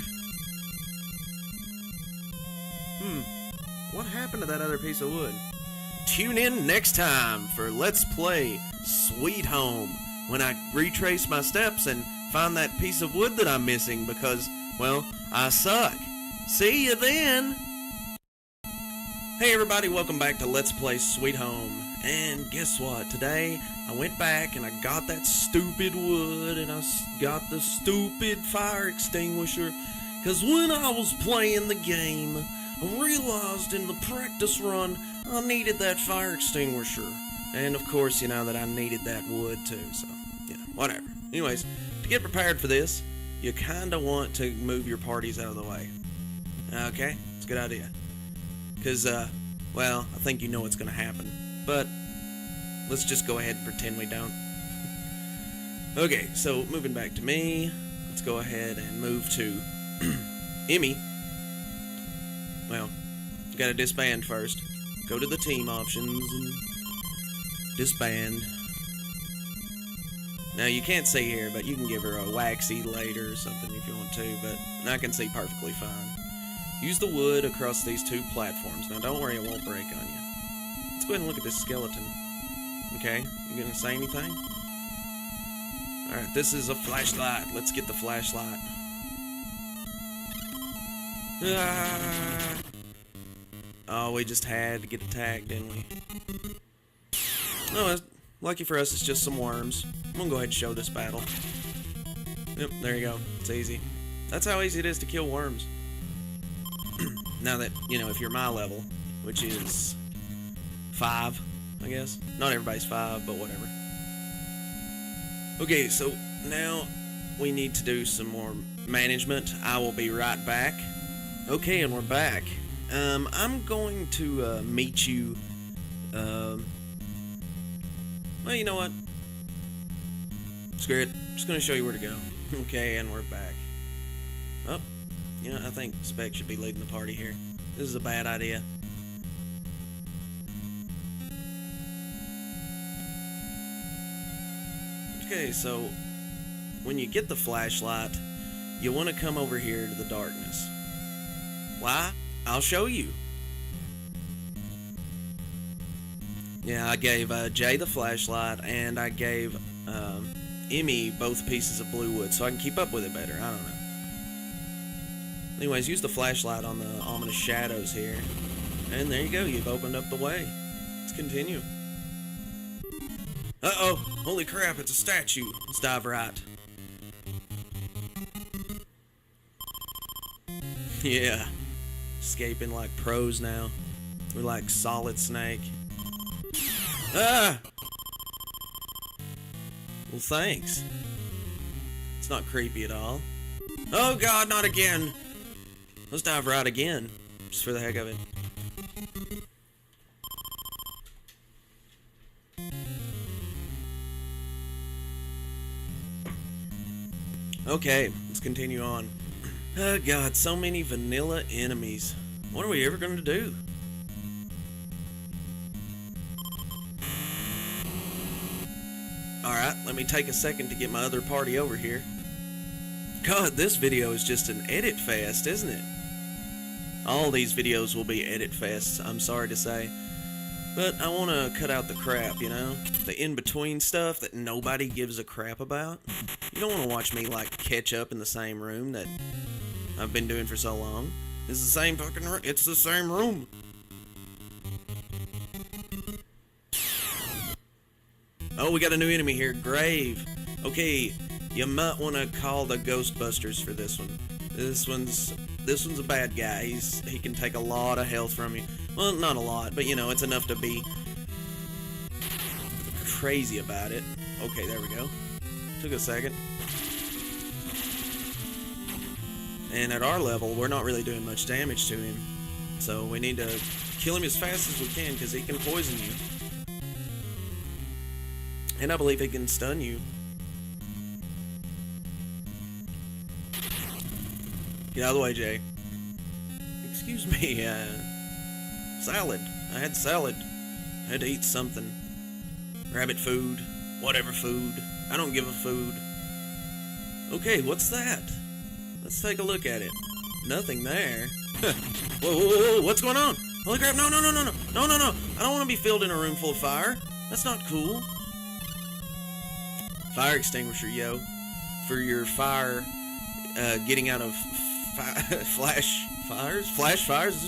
What happened to that other piece of wood? Tune in next time for Let's Play Sweet Home, when I retrace my steps and find that piece of wood that I'm missing because, well, I suck. See you then! Hey everybody, welcome back to Let's Play Sweet Home. And guess what? Today, I went back and I got that stupid wood and I got the stupid fire extinguisher. Because when I was playing the game, I realized in the practice run, I needed that fire extinguisher. And of course, you know that I needed that wood too, so, yeah, whatever. Anyways, to get prepared for this, you kinda want to move your parties out of the way. Okay? It's a good idea. Because, well, I think you know what's gonna happen. But, let's just go ahead and pretend we don't. Okay, so moving back to me, let's go ahead and move to Emmy. Well, you gotta disband first. Go to the team options and disband. Now, you can't see here, but you can give her a waxy later or something if you want to, but I can see perfectly fine. Use the wood across these two platforms. Now, don't worry, it won't break on you. Let's go ahead and look at this skeleton. Okay, you gonna say anything? Alright, this is a flashlight. Let's get the flashlight. Ah. Oh, we just had to get attacked, didn't we? Oh, lucky for us, it's just some worms. I'm gonna go ahead and show this battle. Yep, there you go. It's easy. That's how easy it is to kill worms. Now that, you know, if you're my level, which is 5, I guess. Not everybody's 5, but whatever. Okay, so now we need to do some more management. I will be right back. Okay, and we're back. I'm going to meet you. Well, you know what? Screw it. Just gonna show you where to go. Okay, and we're back. Oh, you know, I think Spec should be leading the party here. This is a bad idea. Okay, so when you get the flashlight, you want to come over here to the darkness. Why? I'll show you. Yeah, I gave Jay the flashlight, and I gave Emmy both pieces of blue wood, so I can keep up with it better. I don't know. Anyways, use the flashlight on the ominous shadows here. And there you go, you've opened up the way. Let's continue. Uh-oh! Holy crap, it's a statue! Let's dive right. Yeah. Escaping like pros now. We're like Solid Snake. Ah! Well, thanks. It's not creepy at all. Oh god, not again! Let's dive right again. Just for the heck of it. Okay, let's continue on. Oh god, so many vanilla enemies. What are we ever going to do? Alright, let me take a second to get my other party over here. God, this video is just an edit fest, isn't it? All these videos will be edit fests, I'm sorry to say. But I want to cut out the crap, you know? The in-between stuff that nobody gives a crap about. You don't want to watch me, like, catch up in the same room that I've been doing for so long. It's the same fucking room. It's the same room. Oh, we got a new enemy here. Grave. Okay, you might want to call the Ghostbusters for this one. This one's a bad guy. He can take a lot of health from you. Well, not a lot, but you know, it's enough to be crazy about it. Okay, there we go. Took a second. And at our level, we're not really doing much damage to him. So we need to kill him as fast as we can, because he can poison you. And I believe he can stun you. Get out of the way, Jay. Excuse me, salad. I had salad. I had to eat something. Rabbit food. Whatever food. I don't give a food. Okay, what's that? Let's take a look at it. Nothing there. Whoa, whoa, whoa, whoa, what's going on? Holy crap, no, no, no, no, no, no, no, no. I don't want to be filled in a room full of fire. That's not cool. Fire extinguisher, yo. For your fire, getting out of flash fires? Flash fires?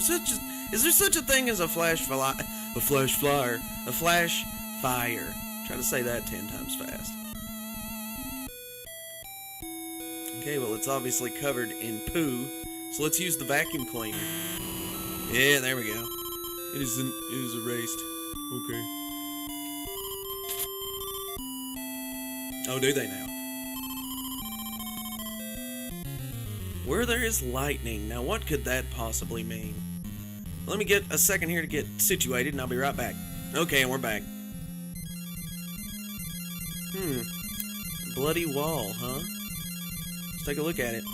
Is there such a thing as a flash flyer? A flash flyer? A flash fire. Try to say that 10 times fast. Okay, well, it's obviously covered in poo, so let's use the vacuum cleaner. Yeah, there we go. It is erased. Okay. Oh, do they now? Where there is lightning. Now, what could that possibly mean? Let me get a second here to get situated, and I'll be right back. Okay, and we're back. Bloody wall, huh? Let's take a look at it.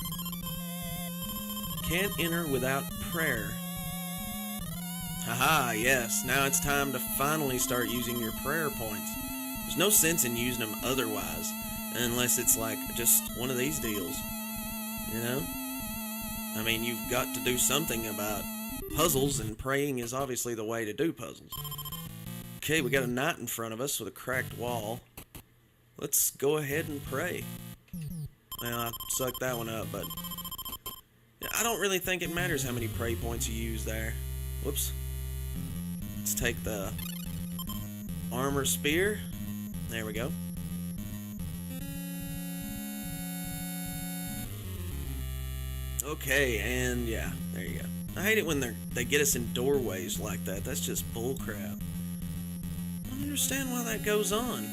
Can't enter without prayer. Haha, yes. Now it's time to finally start using your prayer points. There's no sense in using them otherwise, unless it's like just one of these deals. You know? I mean, you've got to do something about puzzles, and praying is obviously the way to do puzzles. Okay, we got a knight in front of us with a cracked wall. Let's go ahead and pray. Well, I sucked that one up, but I don't really think it matters how many pray points you use there. Whoops. Let's take the armor spear. There we go. Okay, and yeah, there you go. I hate it when they get us in doorways like that. That's just bullcrap. I don't understand why that goes on.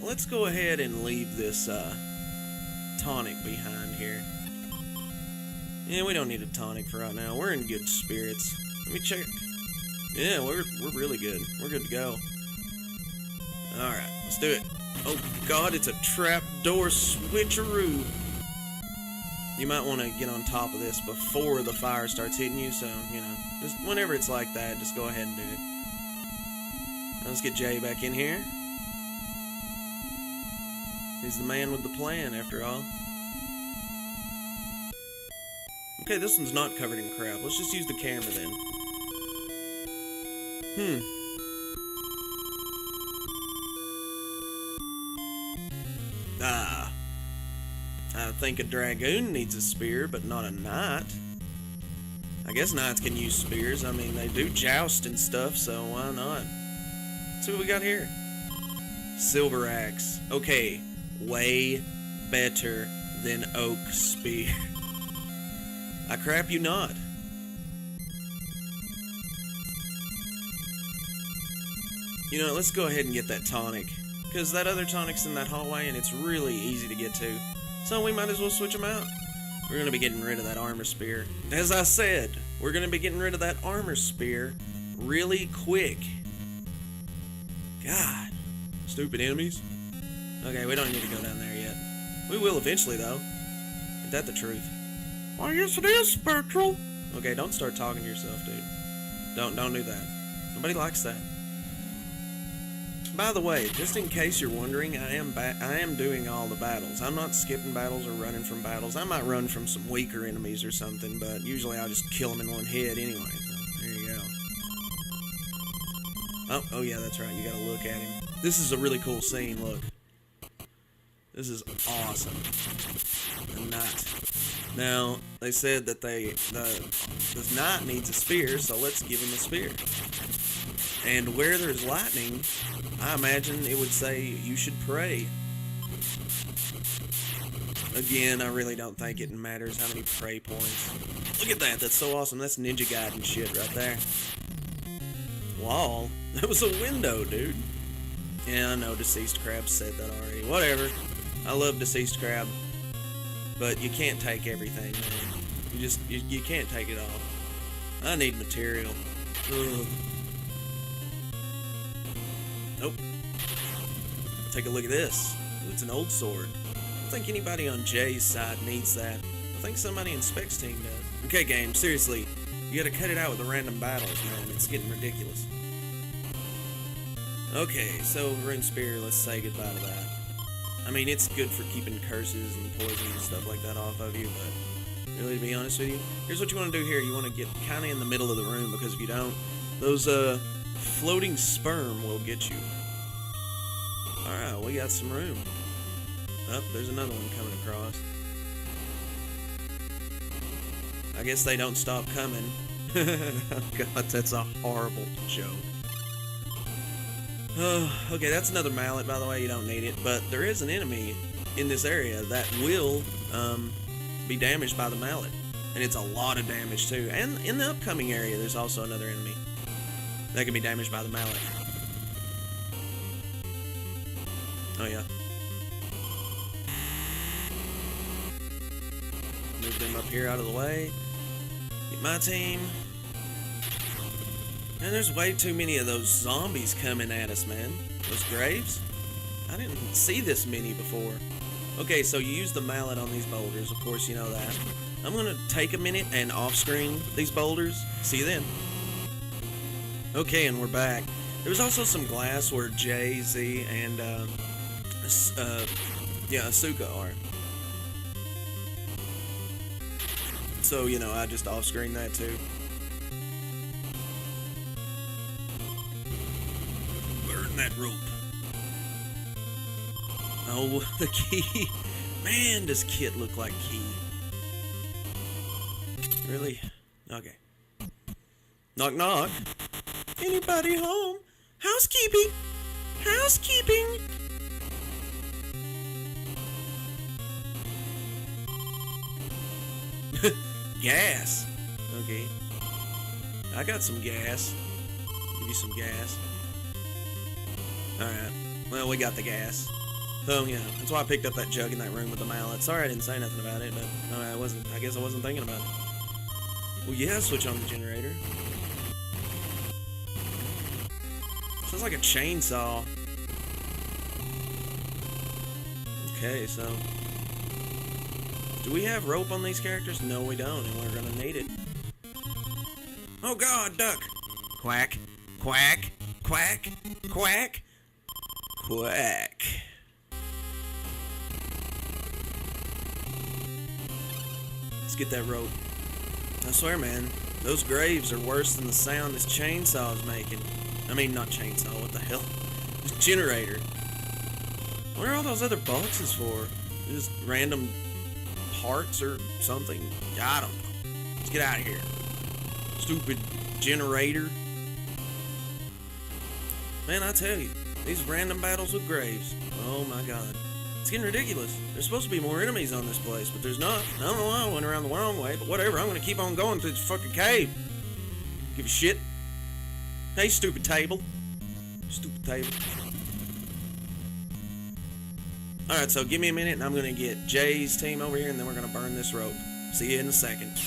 Let's go ahead and leave this tonic behind here. Yeah, we don't need a tonic for right now. We're in good spirits. Let me check. Yeah, we're really good. We're good to go. Alright, let's do it. Oh god, it's a trapdoor switcheroo. You might want to get on top of this before the fire starts hitting you, so, you know, just whenever it's like that, just go ahead and do it. Now let's get Jay back in here. He's the man with the plan, after all. Okay, this one's not covered in crap. Let's just use the camera then. I think a dragoon needs a spear, but not a knight. I guess knights can use spears. I mean, they do joust and stuff, so why not? Let's see what we got here. Silver axe. Okay, way better than oak spear. I crap you not. You know, let's go ahead and get that tonic, because that other tonic's in that hallway and it's really easy to get to. So we might as well switch them out. We're going to be getting rid of that armor spear. As I said, we're going to be getting rid of that armor spear really quick. God. Stupid enemies. Okay, we don't need to go down there yet. We will eventually, though. Ain't that the truth? Why, yes it is, Spectral. Okay, don't start talking to yourself, dude. Don't do that. Nobody likes that. By the way, just in case you're wondering, I am doing all the battles. I'm not skipping battles or running from battles. I might run from some weaker enemies or something, but usually I'll just kill them in one hit anyway. So, there you go. Oh yeah, that's right. You gotta look at him. This is a really cool scene. Look. This is awesome. The knight. Now, they said that the knight needs a spear, so let's give him a spear. And where there's lightning, I imagine it would say you should pray. Again, I really don't think it matters how many pray points. Look at that, that's so awesome. That's Ninja Gaiden shit right there. Wall? That was a window, dude. Yeah, I know Deceased Crab said that already. Whatever. I love Deceased Crab. But you can't take everything, man. You can't take it all. I need material. Ugh. Nope. Take a look at this. Ooh, it's an old sword. I don't think anybody on Jay's side needs that. I think somebody in Spec's team does. Okay, game, seriously. You gotta cut it out with the random battles, man. It's getting ridiculous. Okay, so Rune Spear, let's say goodbye to that. I mean, it's good for keeping curses and poison and stuff like that off of you, but really, to be honest with you, here's what you want to do here. You want to get kind of in the middle of the room, because if you don't, those floating sperm will get you. Alright, we got some room. Oh, there's another one coming across. I guess they don't stop coming. Oh god, that's a horrible joke. Okay, that's another mallet, by the way. You don't need it, but there is an enemy in this area that will be damaged by the mallet, and it's a lot of damage too. And in the upcoming area, there's also another enemy that can be damaged by the mallet. Oh yeah. Move them up here out of the way. Get my team. And there's way too many of those zombies coming at us, man. Those graves? I didn't see this many before. Okay, so you use the mallet on these boulders. Of course, you know that. I'm going to take a minute and off-screen these boulders. See you then. Okay, and we're back. There was also some glass where Jay, Z, and Asuka are. So, you know, I just off-screen that too. That rope. Oh, the key. Man, does Kit look like Key. Really? Okay. Knock, knock. Anybody home? Housekeeping! Housekeeping! Gas. Okay. I got some gas. Give you some gas. Alright, well, we got the gas. So, yeah, that's why I picked up that jug in that room with the mallet. Sorry I didn't say nothing about it, but I guess I wasn't thinking about it. Well, yeah, switch on the generator. Sounds like a chainsaw. Okay, so... do we have rope on these characters? No, we don't, and we're gonna need it. Oh god, duck! Quack, quack, quack, quack. Quack. Let's get that rope. I swear, man, those graves are worse than the sound this chainsaw is making. I mean, not chainsaw, what the hell? This generator. What are all those other boxes for? Just random parts or something? I don't know. Let's get out of here. Stupid generator. Man, I tell you. These random battles with graves. Oh my god. It's getting ridiculous. There's supposed to be more enemies on this place, but there's not. I don't know why I went around the wrong way, but whatever. I'm gonna keep on going through this fucking cave. Give a shit. Hey, stupid table. Stupid table. Alright, so give me a minute and I'm gonna get Jay's team over here and then we're gonna burn this rope. See you in a second.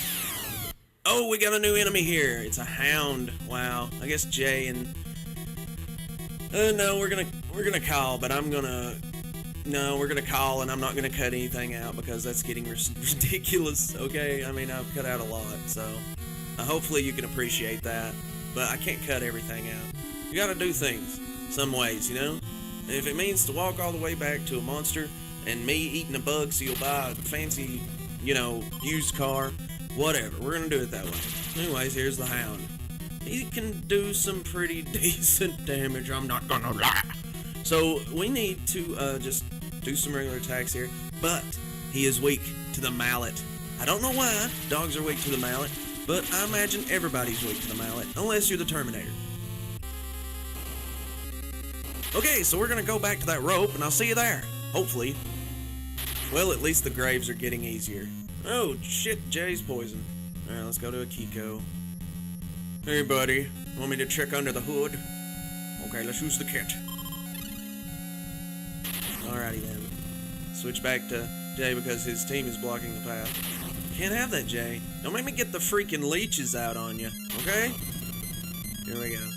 Oh, we got a new enemy here. It's a hound. Wow. I guess Jay and No, we're gonna call, but I'm gonna. No, we're gonna call, and I'm not gonna cut anything out because that's getting ridiculous. Okay, I mean I've cut out a lot, so hopefully you can appreciate that. But I can't cut everything out. You gotta do things some ways, you know. And if it means to walk all the way back to a monster and me eating a bug so you'll buy a fancy, you know, used car, whatever. We're gonna do it that way. Anyways, here's the Hound. He can do some pretty decent damage, I'm not gonna lie. So we need to just do some regular attacks here, but he is weak to the mallet. I don't know why dogs are weak to the mallet, but I imagine everybody's weak to the mallet, unless you're the Terminator. Okay, so we're gonna go back to that rope, and I'll see you there. Hopefully. Well, at least the graves are getting easier. Oh, shit, Jay's poison. Alright, let's go to a Kiko. Hey, buddy. Want me to check under the hood? Okay, let's use the kit. Alrighty then. Switch back to Jay because his team is blocking the path. Can't have that, Jay. Don't make me get the freaking leeches out on you, okay? Here we go.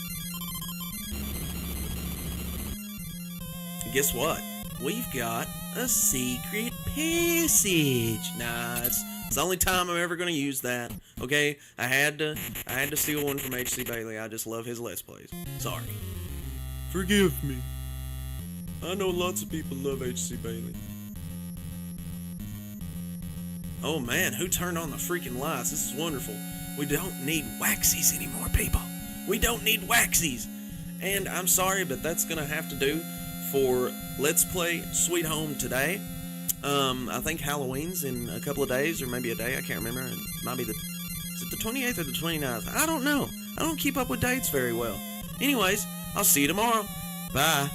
And guess what? We've got a secret passage. Nah, it's the only time I'm ever gonna use that. Okay? I had to steal one from HC Bailey. I just love his Let's Plays. Sorry. Forgive me. I know lots of people love HC Bailey. Oh man, who turned on the freaking lights? This is wonderful. We don't need waxies anymore, people. We don't need waxies. And I'm sorry, but that's gonna have to do for Let's Play Sweet Home today. I think Halloween's in a couple of days, or maybe a day, I can't remember. It might be is it the 28th or the 29th? I don't know. I don't keep up with dates very well. Anyways, I'll see you tomorrow. Bye.